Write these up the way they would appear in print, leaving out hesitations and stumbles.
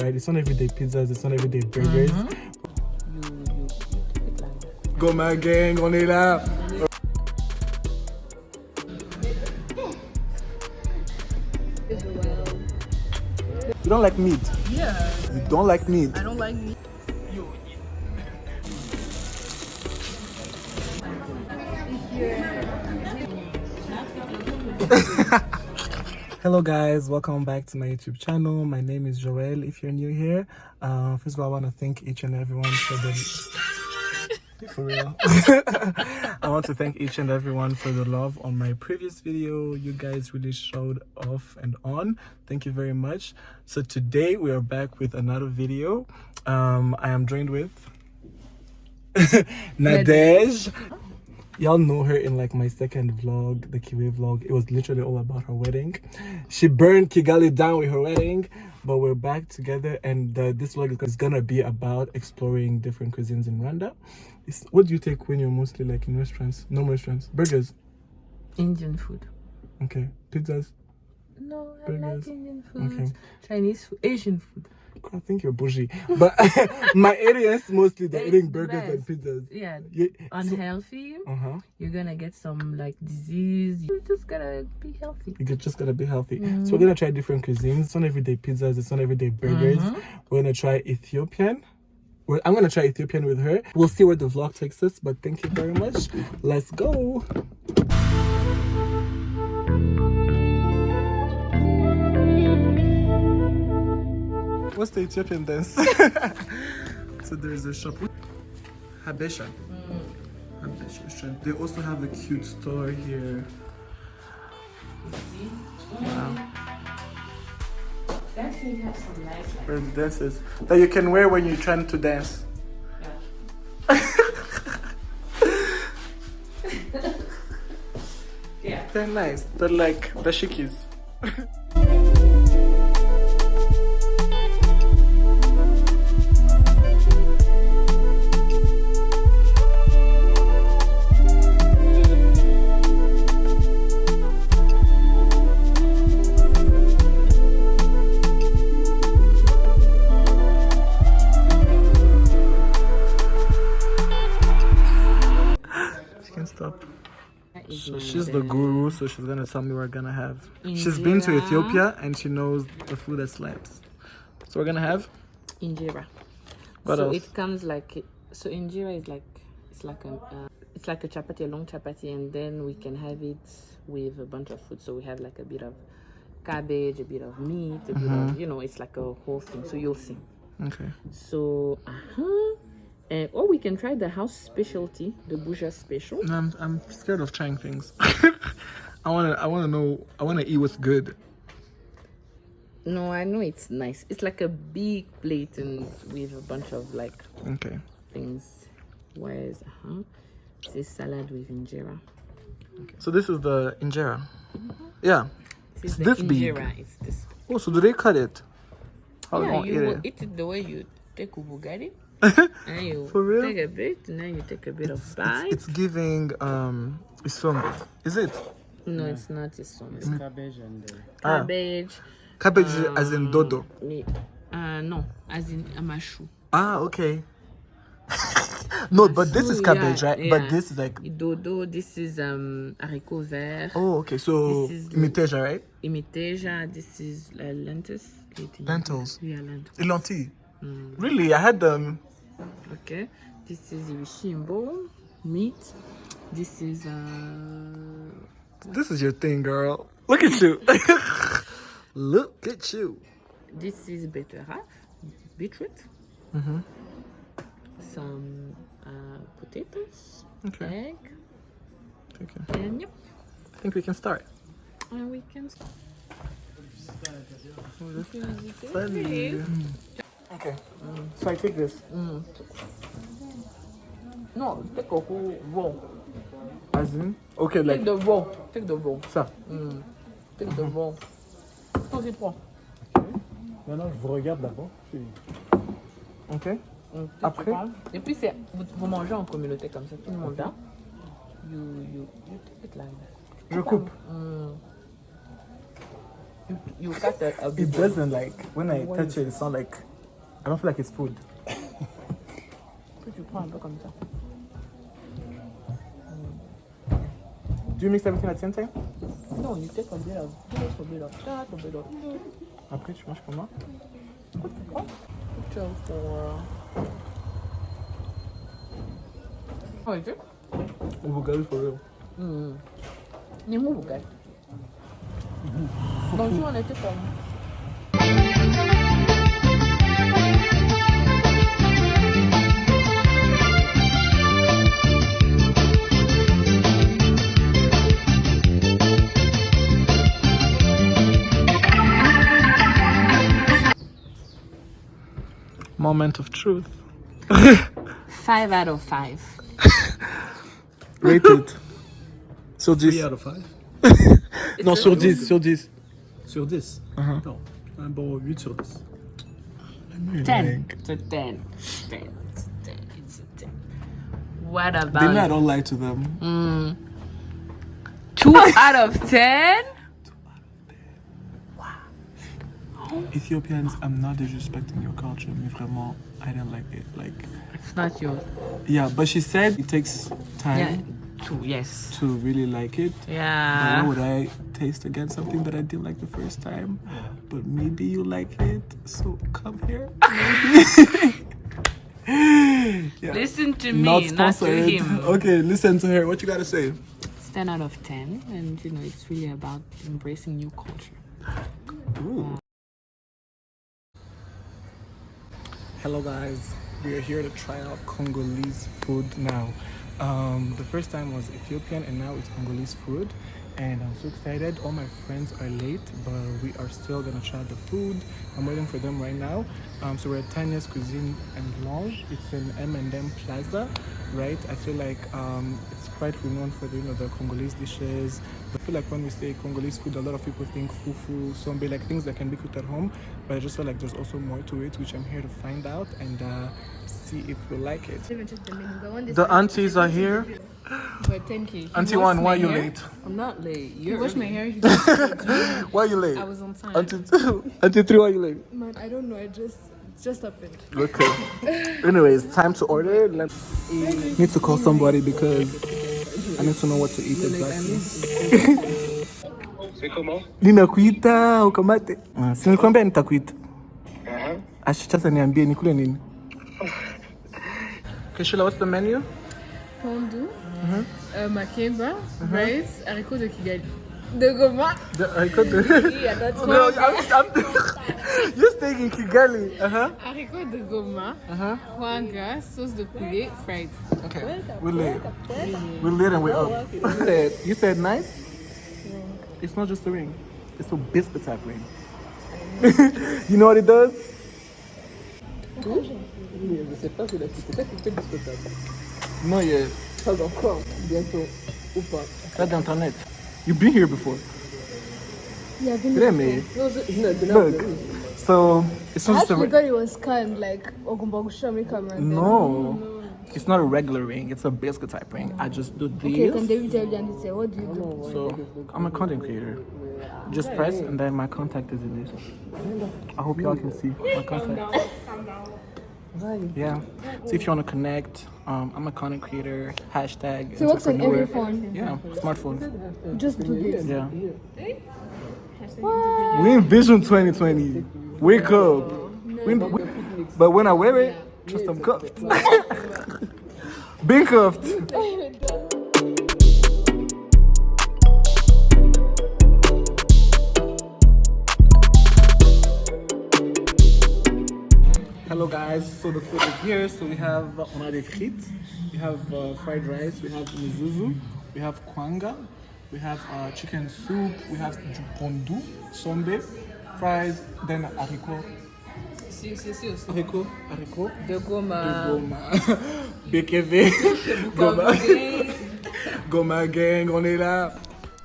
Right? It's not everyday pizzas, it's not everyday burgers. You take it like that. Go ma gang, on est là. You don't like meat? Yeah. You don't like meat? I don't like meat. Hello guys, welcome back to my YouTube channel. My name is Joel. If you're new here, first of all, I want to thank each and everyone for the for real. I want to thank each and everyone for the love on my previous video. You guys really showed off and on. Thank you very much. So today we are back with another video. I am joined with Nadej. Y'all know her in like my second vlog, the Kiwi vlog. It was literally all about her wedding. She burned Kigali down with her wedding, but we're back together, and this vlog is gonna be about exploring different cuisines in Rwanda. What do you take when you're mostly like in restaurants? No restaurants. Burgers. Indian food. Okay. Pizzas. No, I Burgers. like Indian food. Okay. Chinese food, Asian food. I think you're bougie, but my areas mostly they're eating burgers and pizzas. Yeah, Yeah, unhealthy. You're gonna get some like disease. You're just gonna be healthy. You just gotta be healthy. So we're gonna try different cuisines. It's not everyday pizzas. It's not everyday burgers. We're gonna try Ethiopian. Well, I'm gonna try Ethiopian with her. We'll see where the vlog takes us. But thank you very much. Let's go. What's the Ethiopian dance? So there's a shop. Habesha. Habesha. They also have a cute store here. Wow. They actually have some nice like There's dances that you can wear when you're trying to dance. yeah. They're nice. They're like the shikis. Stop. So she's the guru, so she's gonna tell me what we're gonna have. She's been to Ethiopia and she knows the food that slaps. So we're gonna have injera. What so else? it comes like injera is like it's like a chapati, a long chapati, and then we can have it with a bunch of food. So we have like a bit of cabbage, a bit of meat, a bit of it's like a whole thing. So you'll see. Okay. So or we can try the house specialty, the Buja special. No, I'm scared of trying things. I wanna eat what's good. No, I know it's nice. It's like a big plate and with a bunch of like things. Whereas this salad with injera. Okay. So this is the injera. Yeah. This is this big. It's this. Oh, so do they cut it? How Yeah, you will eat it the way you take ubugari. And you For real? take a bit, and then you take a bit of bite. It's giving isombe. Is it? No, it's not isombe. It's cabbage and Cabbage. Cabbage as in dodo. No, as in amashu. Ah, okay. No, but this is cabbage, right? Yeah. But this is like Dodo. This is haricot vert. oh, okay. So This is imiteja, right? Imiteja. This is lentils. Lentils. Yeah, lentils. Lentilles. Really, I had them. Okay. This is ibishimbo, meat. This is This is your thing, girl. Look at you. Look at you. This is betterave, beetroot. Some potatoes, egg, Okay. and yep. I think we can start. And we can start. Okay. So I take this. No, take a whole roll. As in? Okay, like Take the roll. Take the roll. ça. Take the roll. Vas-y, prends. Maintenant, je vous regarde d'abord. Ok. Après. Et puis, vous mangez en communauté comme ça. Tout le monde là. You take it like that. Je coupe. You cut a It doesn't like when I touch it. It's not like I don't feel like it's food. Tu prends un peu comme ça. Do you mix everything at the same time? No, you take a bit of this, a bit of that, a bit of this. Après, tu manges comment? Picture for... How is it? Ubugali for real. Ni mu bugali. Bonjour, on était comme... Moment of truth. 5 out of 5. Rated. Sur 10. 3 out of 5. Non, sur 10, sur 10. Sur 10. Non, un bon 8 sur 10. 10. It's a 10. 10. It's a 10. It's a 10. What They about... know I don't lie to them. 2 out of 10? Ethiopians, I'm not disrespecting your culture, mais vraiment, I don't like it. Like, It's not yours. yeah, but she said it takes time Yeah. 2, yes. to really like it. But Yeah. why would I taste again something that I didn't like the first time? But maybe you like it, so come here. Yeah. Listen to Not me, not to sponsored. him. Okay, listen to her. What you gotta say? It's 10 out of 10, and you know, it's really about embracing new culture. Ooh. Hello guys, we are here to try out Congolese food now. The first time was Ethiopian and now it's Congolese food, and I'm so excited. All my friends are late, but we are still gonna try the food. I'm waiting for them right now. So we're at Tanya's Cuisine and Lounge. It's in M&M Plaza, right? I feel like it's quite renowned for the Congolese dishes. I feel like when we say Congolese food, a lot of people think fufu, sombe, like things that can be cooked at home. But I just feel like there's also more to it, which I'm here to find out and see if we like it. The aunties are here. But 10K. Auntie One, why are you late? I'm not late. You washed my hair. Why are you late? I was on time. Auntie Two, Auntie Three, why are you late? Man, I don't know. I just happened. Okay. Anyways, time to order. Need to call somebody because I need to know what to eat exactly. Ninakuita ukamate. Si nilikwambia nitakuita. Sasa niambie nikule nini? Okay, Sheila, what's the menu? Pondu, makeba, rice, haricots de Kigali. De Goma. No, you're staying in Kigali. Haricots de Goma. Kwanga, sauce de poulet, fried. Okay, we're late. We're late and we're up. You said nice? It's not just a ring. It's a biscuit type ring. You know what it does? Not yet. Pas d'internet. You've been here before. Yeah, I've been Really? Look. So it's not just a actually ring. thought it was scanned like Ogumbagushami camera. No. It's not a regular ring. It's a biscuit type ring. I just do this. Okay, can David tell you and say, what do you do? So I'm a content creator. Just press and then my contact is in this. I hope y'all can see my contact. Yeah. So if you want to connect, I'm a content creator. Hashtag. So it works on every entrepreneur. phone. Yeah, smartphone. Just do this. Yeah. We in Vision 2020. Wake up. But when I wear it, trust I'm cuffed. Being cuffed. Hello guys, so the food is here. So we have on a des frites, we have fried rice, we have mizuzu, we have kwanga, we have chicken soup, we have pondu, sombe, fries, then haricot. Haricot. De Goma. BKV. Goma gang, on est là.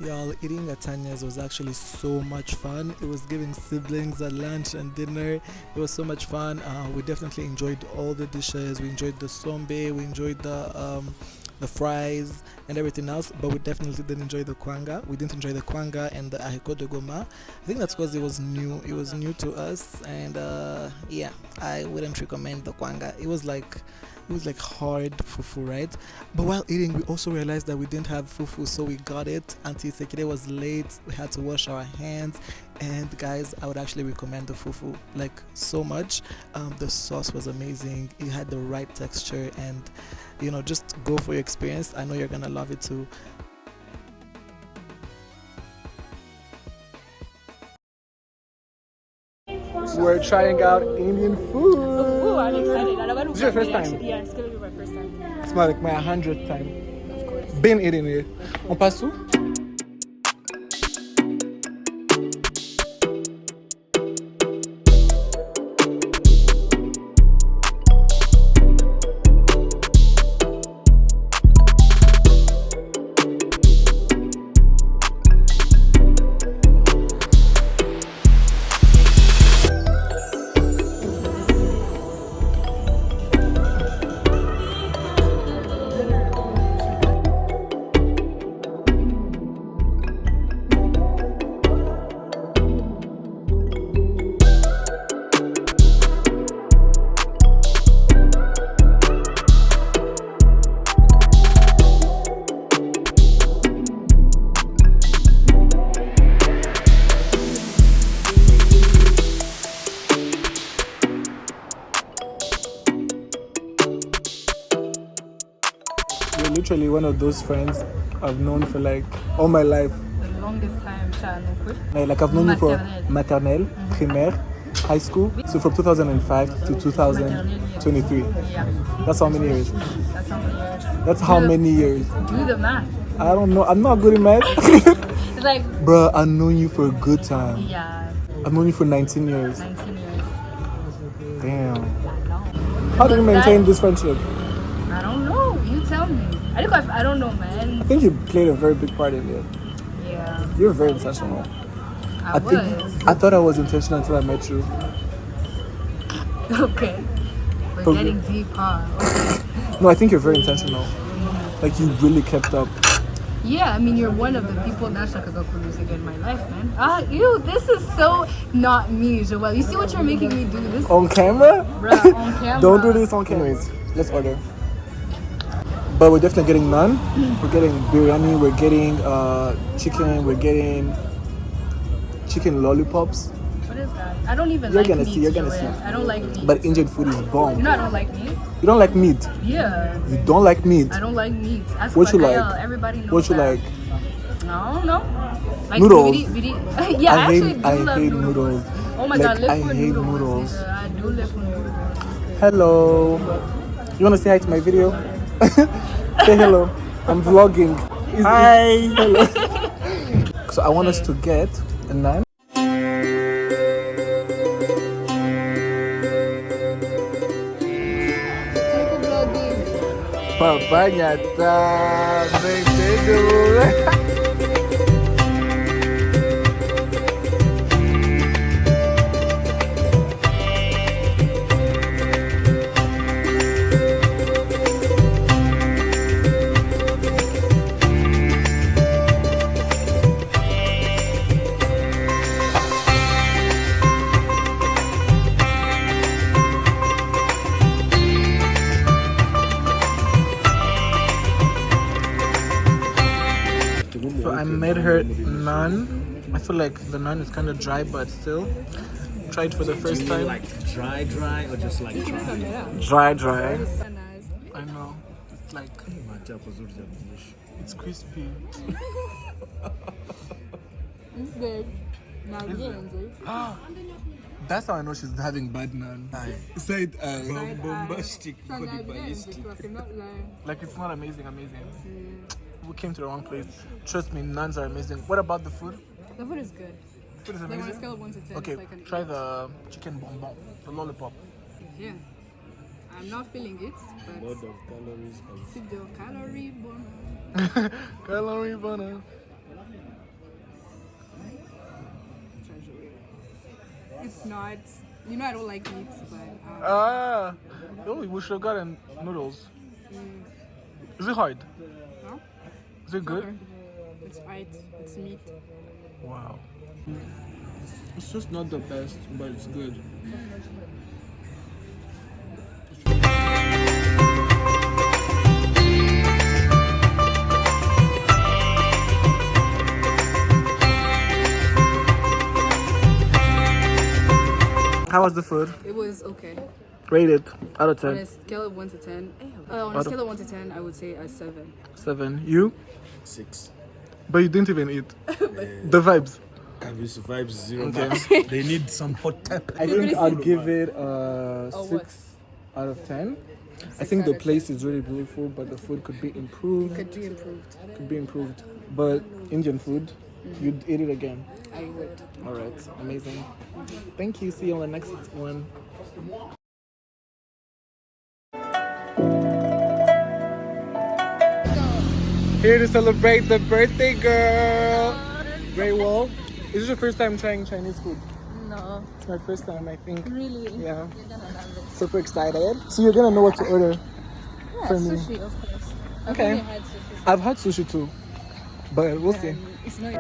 Y'all, eating at Tanya's was actually so much fun. It was giving siblings at lunch and dinner. It was so much fun. We definitely enjoyed all the dishes. We enjoyed the sombe. We enjoyed the the fries and everything else, but we definitely didn't enjoy the kwanga. We didn't enjoy the kwanga and the haricot de goma. I think that's because it was new to us, and yeah, I wouldn't recommend the kwanga. It was like hard fufu, right? But while eating, we also realized that we didn't have fufu, so we got it. Auntie Sekide was late. We had to wash our hands. And guys, I would actually recommend the fufu like so much. The sauce was amazing. It had the right texture, and you know, just go for your experience. I know you're gonna love it too. We're trying out Indian food. Oh, I'm excited. This is your first time? Yeah, it's gonna be my first time. It's like my 100th time. Of course. Been eating it. On passe où? You're literally one of those friends I've known for like all my life. The longest time, Like I've known you for maternelle, primaire, high school. So from 2005 to 2023. Yeah, That's how many years? that's how many years. That's how many years? Do the math. I don't know. I'm not good at math. It's like, Bruh, I've known you for a good time. yeah, I've known you for 19 years. 19 years. Damn. I know. How do you maintain this friendship? I don't know. You tell me. I don't know, man. I think you played a very big part in it. Yeah, You're very intentional. I was. I thought I was intentional until I met you. Okay. We're But- getting deep, huh? Okay. No, I think you're very intentional. Like you really kept up. Yeah, I mean, you're one of the people that's like a go music in my life, man. Ew, this is so not me, Joelle. You see what you're making me do? This, On camera? bruh, on camera. Don't do this on camera. Anyways, let's order. But we're definitely getting naan. We're getting biryani. We're getting chicken. We're getting chicken lollipops. What is that? I don't even You're like gonna meat, see, you're gonna Joelle. see. I don't like meat. But Indian food is bomb. You know I don't like meat. You don't like meat. Yeah, You don't like meat. I don't like meat. Ask What you Gael, like? Everybody knows What you that. like? No, no. Like Noodles. Yeah, I I hate- actually do I love hate noodles. noodles. Oh my Like, god, live I for hate noodles. noodles. nigga. I do live for noodles. Hello. You wanna say hi to my video? Say hello. I'm vlogging. Hi. Hello. So I want us to get a naan. Papanyata. So I made her naan. I feel like the naan is kind of dry, but still. Tried for the first time. Like dry or just like Dry. I know. It's like it's crispy. That's how I know she's having bad naan. Side eye. bombastic, ballistic. Like it's not amazing. We came to the wrong place. Trust me, naans are amazing. What about the food? The food is good. Food is Like on a amazing. scale of 1 to 10, Okay, it's like an try 8. the chicken bonbon, the lollipop. Yeah. I'm not feeling it, but Lot of calories. see the calorie bonus. Calorie bonus. It's not. You know I don't like meat, but Ah, oh, we should have gotten noodles. Is it hard? No. Is it good? It's white. It's meat. Wow. It's just not the best, but it's good. How was the food? It was okay. Rate it out of On 10. a scale of 1 to 10, on a scale of 1 to 10, I would say a 7. 7. You? 6. But you didn't even eat. The vibes. Can survive 0 Okay. max. They need some hot tap. I think I'd give it a 6 out of 10. I think the place is really beautiful, but the food could be improved. Could be improved. Could be improved. But Indian food, you'd eat it again. I would. All right, amazing. Thank you. See you on the next one. Here to celebrate the birthday girl. Great Wall. Is this your first time trying Chinese food? No. It's my first time, I think. Really? Yeah. You're gonna love it. Super excited. So you're gonna know what to order for me. Sushi, of course. Okay. I've only had sushi. I've had sushi too, but we'll see. It's not.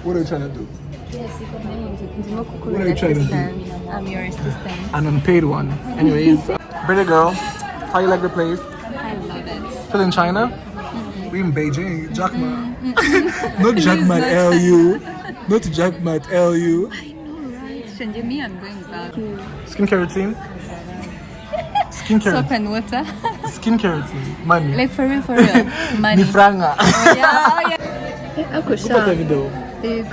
What are you trying to do? What are you trying to do? I'm your assistant. An unpaid one. Anyways, pretty girl, how you like the place? I love it. Still in China? We in Beijing, Jackma. Not Jackma LU. Not Jackma LU. I know, right? Shenjimi, I'm going back. Skincare routine? Skincare Soap routine. and water. Skincare routine. Money. Like for real, for real. Money. Ni franga. Yeah, oh yeah. Ako Look at the siya. video. Big.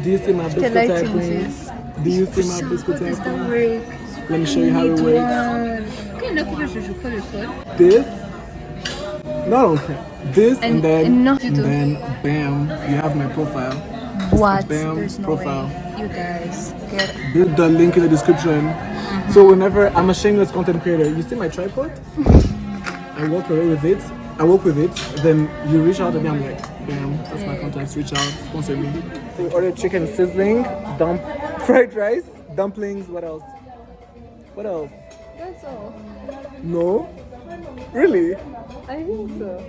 Do you see my biscuit lighting type ring? is- Do you see my biscuit How does type that ring? work? Let me show you how it works. Okay, no, record. This, no, this and, And- then and not and to do. then bam, you have my profile. What? Bam, There's no profile. way. You guys get. Build the link in the description. So whenever I'm a shameless content creator, you see my tripod? I walk away with it. I work with it. Then you reach out to me. I'm like, bam, that's my contact. Reach out, sponsor me. So we ordered chicken sizzling, fried rice, dumplings. What else? What else? That's all. No, really? I think so.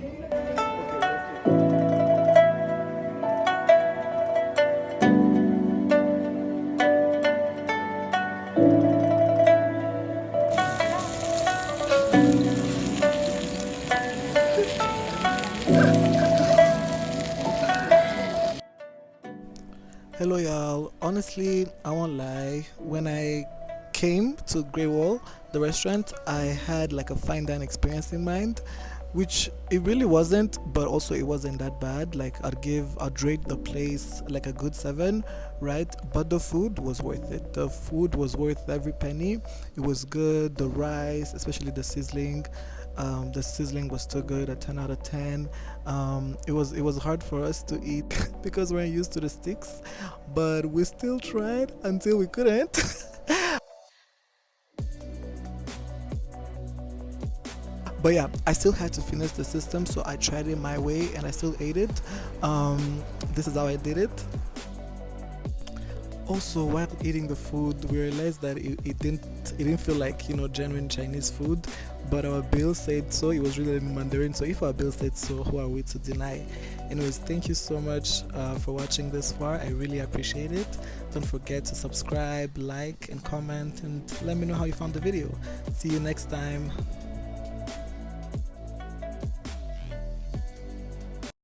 Hello y'all, honestly I won't lie, when I came to Grey Wall, the restaurant, I had like a fine dining experience in mind, which it really wasn't, but also it wasn't that bad. Like I'd rate the place like a good 7, right? But the food was worth it. The food was worth every penny. It was good. The rice, especially the sizzling was too good, a 10 out of 10. It was hard for us to eat because we're used to the sticks, but we still tried until we couldn't. But yeah, I still had to finish the system, so I tried it my way and I still ate it. This is how I did it. Also, while eating the food, we realized that it didn't feel like, you know, genuine Chinese food, but our bill said so. It was really in Mandarin, so if our bill said so, who are we to deny? Anyways, thank you so much for watching this far. I really appreciate it. Don't forget to subscribe, like, and comment, and let me know how you found the video. See you next time.